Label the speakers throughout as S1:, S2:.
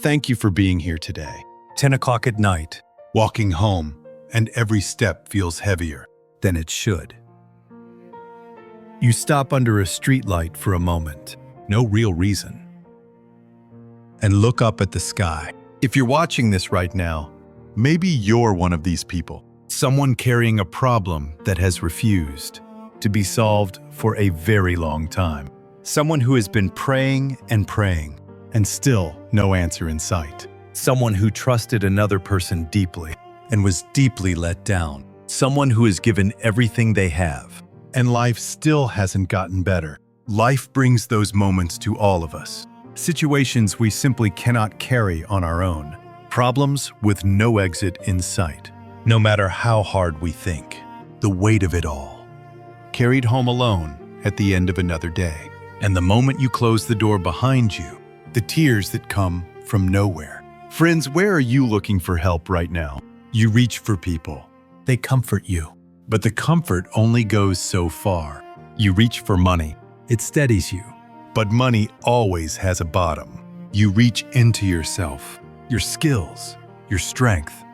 S1: Thank you for being here today.
S2: 10 o'clock at night,
S1: Walking home, and every step feels heavier.
S2: than it should. You stop under a streetlight for a moment, no real reason, and look up at the sky.
S1: If you're watching this right now, maybe you're one of these people.
S2: Someone carrying a problem that has refused to be solved for a very long time. Someone who has been praying, and still no answer in sight. Someone who trusted another person deeply and was deeply let down. Someone who has given everything they have.
S1: And life still hasn't gotten better. Life brings those moments to all of us.
S2: Situations we simply cannot carry on our own. Problems with no exit in sight. No matter how hard we think. The weight of it all.
S1: Carried home alone at the end of another day.
S2: And the moment you close the door behind you,
S1: The tears that come from nowhere. Friends, where are you looking for help right now? You reach for people.
S2: they comfort you.
S1: But the comfort only goes so far. You reach for money.
S2: It steadies you.
S1: But money always has a bottom. You reach into yourself, your skills, your strength,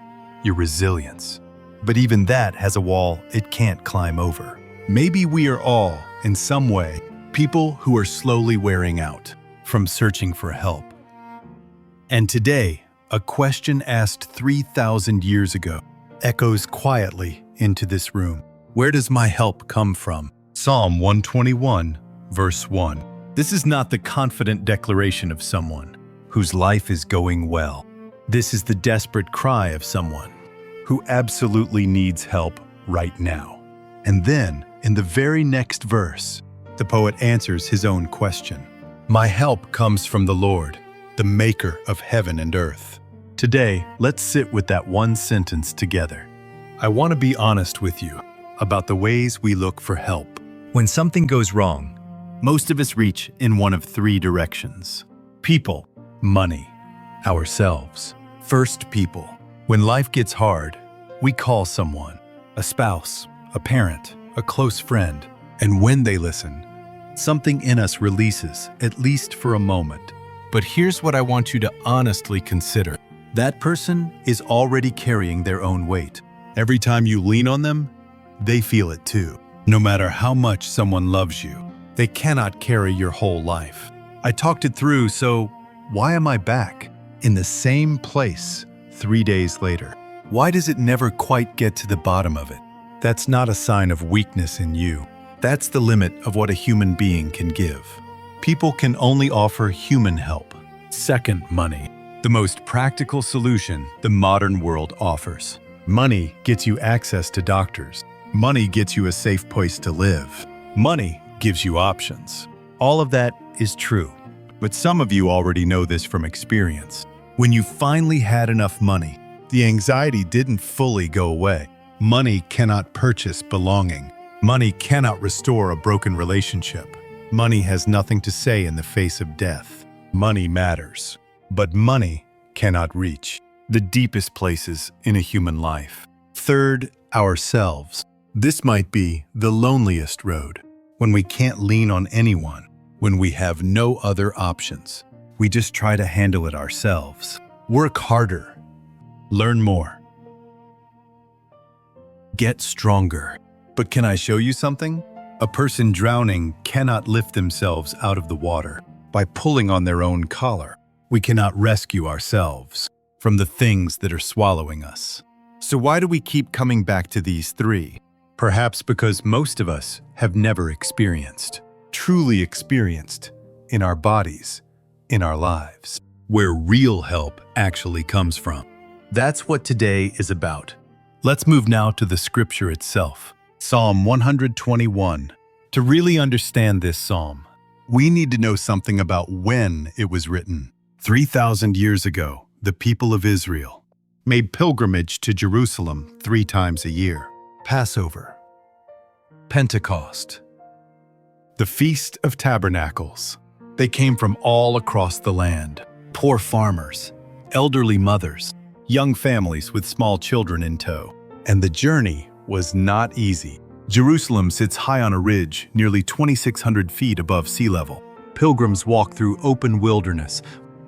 S1: your resilience. But even that has a wall it can't climb over. Maybe we are all, in some way, people who are slowly wearing out from searching for help. And today, a question asked 3,000 years ago echoes quietly into this room. Where does my help come from? Psalm 121, verse 1. This is not the confident declaration of someone whose life is going well. This is the desperate cry of someone who absolutely needs help right now. And then, in the very next verse, the poet answers his own question. My help comes from the Lord, the maker of heaven and earth. Today, let's sit with that one sentence together. I want to be honest with you about the ways we look for help.
S2: When something goes wrong,
S1: Most of us reach in one of three directions. People, money, ourselves. First, people. When life gets hard, we call someone, a spouse, a parent, a close friend. And when they listen, something in us releases, at least for a moment. But here's what I want you to honestly consider. That person is already carrying their own weight. Every time you lean on them, they feel it too. No matter how much someone loves you, they cannot carry your whole life. I talked it through, so why am I back in the same place 3 days later? Why does it never quite get to the bottom of it? That's not a sign of weakness in you. That's the limit of what a human being can give. People can only offer human help. Second, money. The most practical solution the modern world offers. Money gets you access to doctors. Money gets you a safe place to live. Money gives you options. All of that is true. But some of you already know this from experience. When you finally had enough money, the anxiety didn't fully go away. Money cannot purchase belonging. Money cannot restore a broken relationship. Money has nothing to say in the face of death. Money matters. But money cannot reach the deepest places in a human life. Third, ourselves. This might be the loneliest road. When we can't lean on anyone, when we have no other options, we just try to handle it ourselves. Work harder. Learn more. Get stronger. But can I show you something? A person drowning cannot lift themselves out of the water by pulling on their own collar. We cannot rescue ourselves from the things that are swallowing us. So why do we keep coming back to these three? Perhaps because most of us have never truly experienced, in our bodies, in our lives, where real help actually comes from. That's what today is about. Let's move now to the scripture itself. Psalm 121. To really understand this psalm, we need to know something about when it was written. 3,000 years ago, the people of Israel made pilgrimage to Jerusalem 3 times a year. Passover, Pentecost, the Feast of Tabernacles. They came from all across the land. Poor farmers, elderly mothers, young families with small children in tow. And the journey was not easy. Jerusalem sits high on a ridge, nearly 2,600 feet above sea level. Pilgrims walk through open wilderness,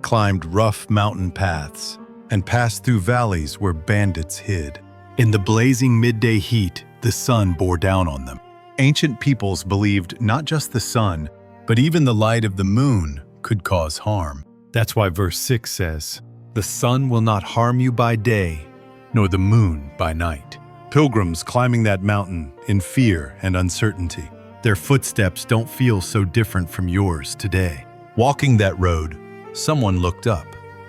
S2: climbed rough mountain paths and passed through valleys where bandits hid. In the blazing midday heat, the sun bore down on them. Ancient peoples believed not just the sun, but even the light of the moon could cause harm. That's why verse 6 says, "The sun will not harm you by day, nor the moon by night." Pilgrims climbing that mountain in fear and uncertainty. Their footsteps don't feel so different from yours today. Walking that road, someone looked up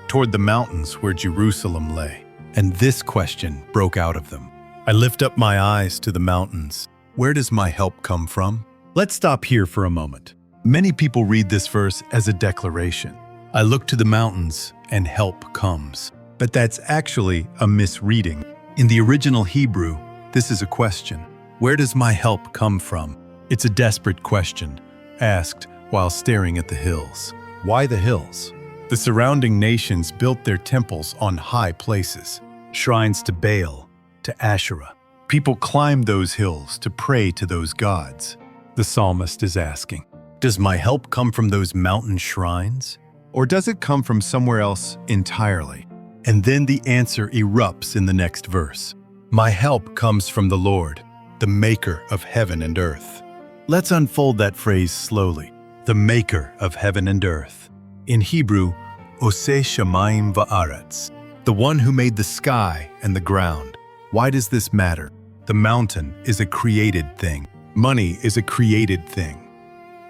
S2: toward the mountains where Jerusalem lay, and this question broke out of them. "I lift up my eyes to the mountains. Where does my help come from?" Let's stop here for a moment. Many people read this verse as a declaration. I look to the mountains and help comes. But that's actually a misreading. In the original Hebrew, this is a question. Where does my help come from? It's a desperate question, asked while staring at the hills. Why the hills? The surrounding nations built their temples on high places, shrines to Baal, to Asherah. People climbed those hills to pray to those gods. The psalmist is asking, does my help come from those mountain shrines? Or does it come from somewhere else entirely? And then the answer erupts in the next verse. My help comes from the Lord, the maker of heaven and earth. Let's unfold that phrase slowly. The maker of heaven and earth. In Hebrew, Oseh Shamayim Va'aretz, the one who made the sky and the ground. Why does this matter? The mountain is a created thing. Money is a created thing.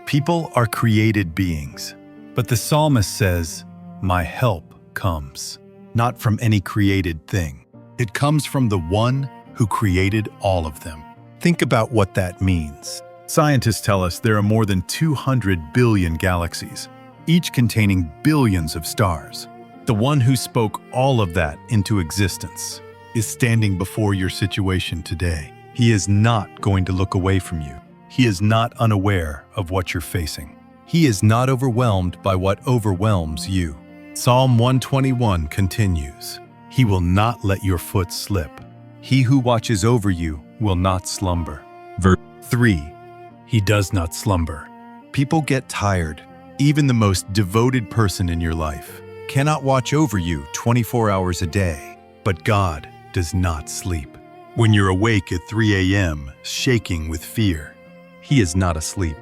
S2: People are created beings. But the psalmist says, my help comes, not from any created thing. It comes from the one who created all of them. Think about what that means. Scientists tell us there are more than 200 billion galaxies, each containing billions of stars. The one who spoke all of that into existence is standing before your situation today. He is not going to look away from you. He is not unaware of what you're facing. He is not overwhelmed by what overwhelms you. Psalm 121 continues, He will not let your foot slip. He who watches over you will not slumber. Verse 3, He does not slumber. People get tired. Even the most devoted person in your life cannot watch over you 24 hours a day. But God does not sleep. When you're awake at 3 a.m., shaking with fear, He is not asleep.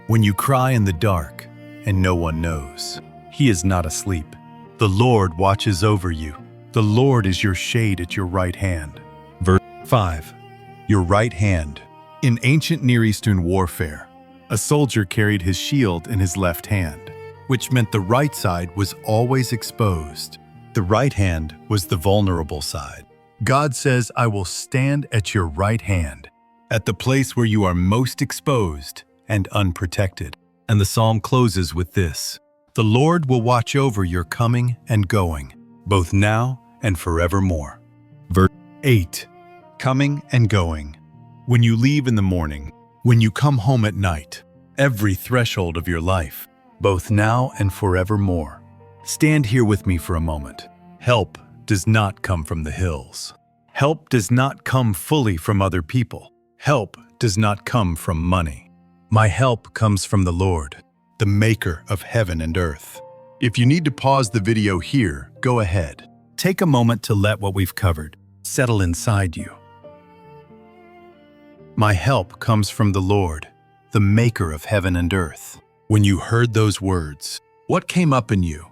S2: When you cry in the dark and no one knows, He is not asleep. The Lord watches over you. The Lord is your shade at your right hand. Verse 5, your right hand. In ancient Near Eastern warfare, a soldier carried his shield in his left hand, which meant the right side was always exposed. The right hand was the vulnerable side. God says, I will stand at your right hand, at the place where you are most exposed and unprotected. And the psalm closes with this, the Lord will watch over your coming and going, both now and forevermore. Verse 8, coming and going. When you leave in the morning, when you come home at night, every threshold of your life, both now and forevermore. Stand here with me for a moment. Help does not come from the hills. Help does not come fully from other people. Help does not come from money. My help comes from the Lord, the maker of heaven and earth. If you need to pause the video here, go ahead. Take a moment to let what we've covered settle inside you. My help comes from the Lord, the maker of heaven and earth. When you heard those words, what came up in you?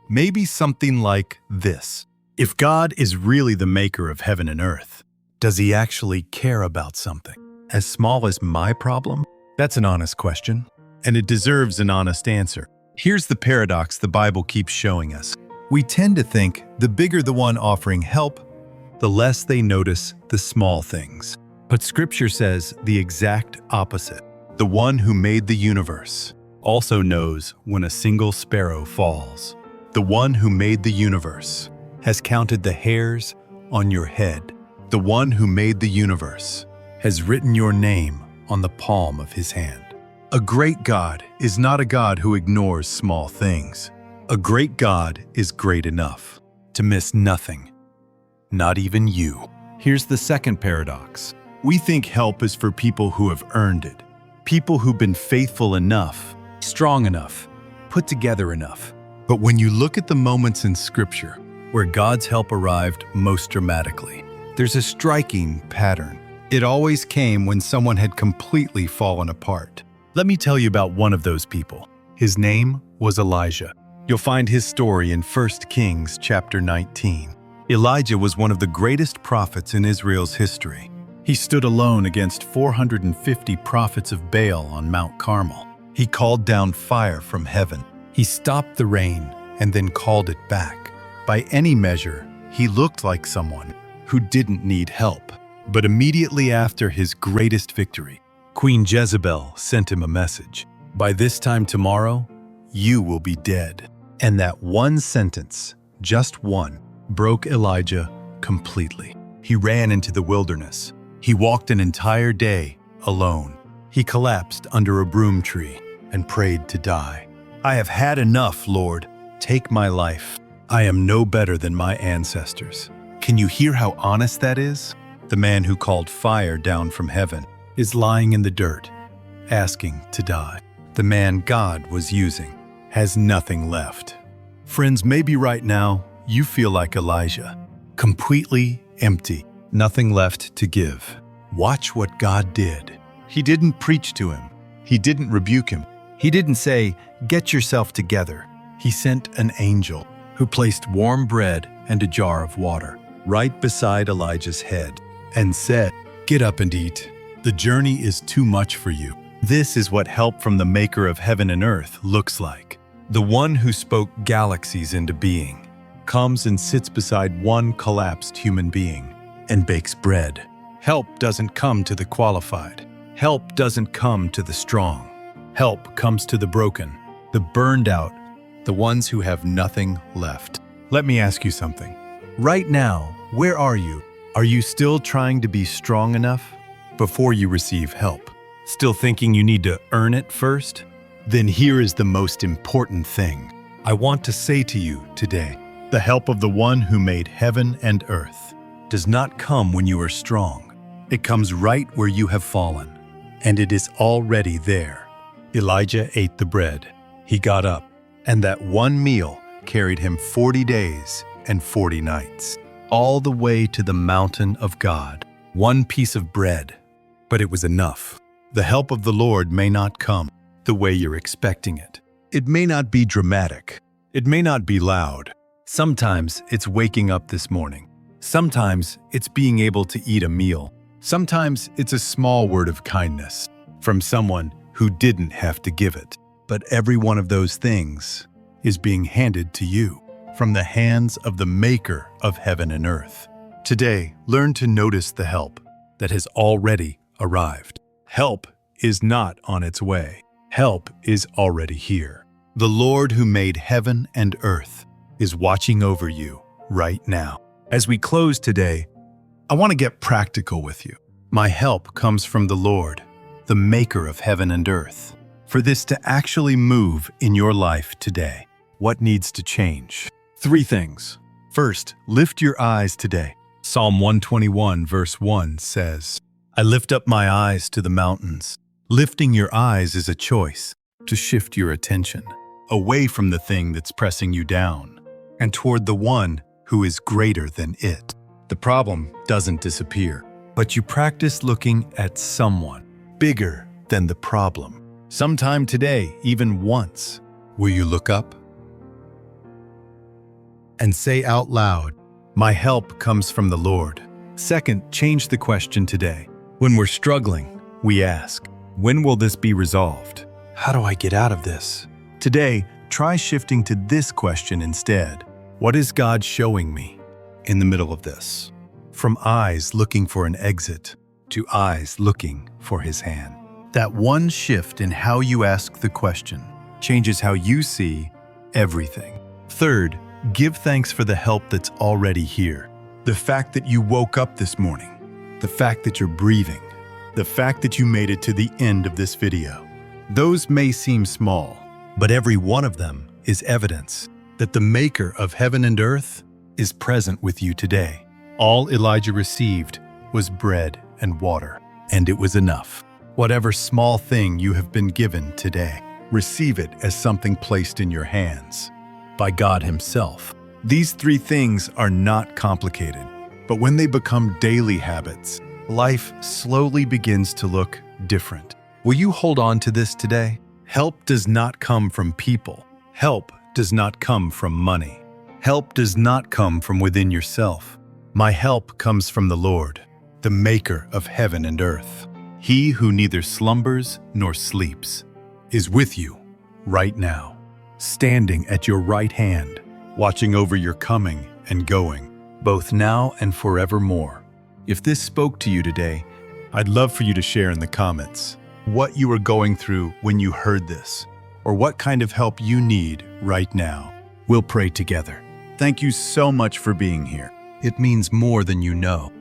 S2: Maybe something like this. If God is really the maker of heaven and earth, does He actually care about something as small as my problem? That's an honest question, and it deserves an honest answer. Here's the paradox the Bible keeps showing us. We tend to think the bigger the one offering help, the less they notice the small things. But Scripture says the exact opposite. The one who made the universe also knows when a single sparrow falls. The one who made the universe has counted the hairs on your head. The one who made the universe has written your name on the palm of His hand. A great God is not a God who ignores small things. A great God is great enough to miss nothing, not even you. Here's the second paradox. We think help is for people who have earned it, people who've been faithful enough, strong enough,
S1: put together enough. But when you look at the moments in Scripture where God's help arrived most dramatically, there's a striking pattern. It always came when someone had completely fallen apart. Let me tell you about one of those people. His name was Elijah. You'll find his story in 1 Kings chapter 19. Elijah was one of the greatest prophets in Israel's history. He stood alone against 450 prophets of Baal on Mount Carmel. He called down fire from heaven. He stopped the rain and then called it back. By any measure, he looked like someone who didn't need help. But immediately after his greatest victory, Queen Jezebel sent him a message. By this time tomorrow, you will be dead. And that one sentence, just one, broke Elijah completely. He ran into the wilderness. He walked an entire day alone. He collapsed under a broom tree and prayed to die. I have had enough, Lord. Take my life. I am no better than my ancestors. Can you hear how honest that is? The man who called fire down from heaven is lying in the dirt, asking to die. The man God was using has nothing left. Friends, maybe right now you feel like Elijah, completely empty, nothing left to give. Watch what God did. He didn't preach to him. He didn't rebuke him. He didn't say, "Get yourself together." He sent an angel who placed warm bread and a jar of water right beside Elijah's head and said, "Get up and eat. The journey is too much for you." This is what help from the maker of heaven and earth looks like. The one who spoke galaxies into being comes and sits beside one collapsed human being and bakes bread. Help doesn't come to the qualified. Help doesn't come to the strong. Help comes to the broken, the burned out, the ones who have nothing left. Let me ask you something. Right now, where are you? Are you still trying to be strong enough before you receive help? Still thinking you need to earn it first? Then here is the most important thing I want to say to you today. The help of the one who made heaven and earth does not come when you are strong. It comes right where you have fallen, and it is already there. Elijah ate the bread. He got up, and that one meal carried him 40 days and 40 nights, all the way to the mountain of God. One piece of bread, but it was enough. The help of the Lord may not come the way you're expecting it. It may not be dramatic. It may not be loud. Sometimes it's waking up this morning. Sometimes it's being able to eat a meal. Sometimes it's a small word of kindness from someone who didn't have to give it. But every one of those things is being handed to you from the hands of the maker of heaven and earth. Today, learn to notice the help that has already arrived. Help is not on its way. Help is already here. The Lord who made heaven and earth is watching over you right now. As we close today, I want to get practical with you. My help comes from the Lord, the maker of heaven and earth. For this to actually move in your life today, what needs to change? 3 things. First, lift your eyes today. Psalm 121 verse 1 says, "I lift up my eyes to the mountains." Lifting your eyes is a choice to shift your attention away from the thing that's pressing you down and toward the one who is greater than it. The problem doesn't disappear, but you practice looking at someone bigger than the problem. Sometime today, even once, will you look up and say out loud, "My help comes from the Lord." Second, change the question today. When we're struggling, we ask, "When will this be resolved? How do I get out of this?" Today, try shifting to this question instead. What is God showing me in the middle of this? From eyes looking for an exit to eyes looking for His hand. That one shift in how you ask the question changes how you see everything. Third, give thanks for the help that's already here. The fact that you woke up this morning, the fact that you're breathing, the fact that you made it to the end of this video. Those may seem small, but every one of them is evidence that the maker of heaven and earth is present with you today. All Elijah received was bread and water, and it was enough. Whatever small thing you have been given today,
S2: receive it as something placed in your hands by God Himself. These three things are not complicated, but when they become daily habits, life slowly begins to look different. Will you hold on to this today? Help does not come from people. Help does not come from money. Help does not come from within yourself. My help comes from the Lord, the maker of heaven and earth. He who neither slumbers nor sleeps is with you right now, standing at your right hand, watching over your coming and going, both now and forevermore. If this spoke to you today, I'd love for you to share in the comments what you were going through when you heard this, or what kind of help you need right now. We'll pray together. Thank you so much for being here. It means more than you know.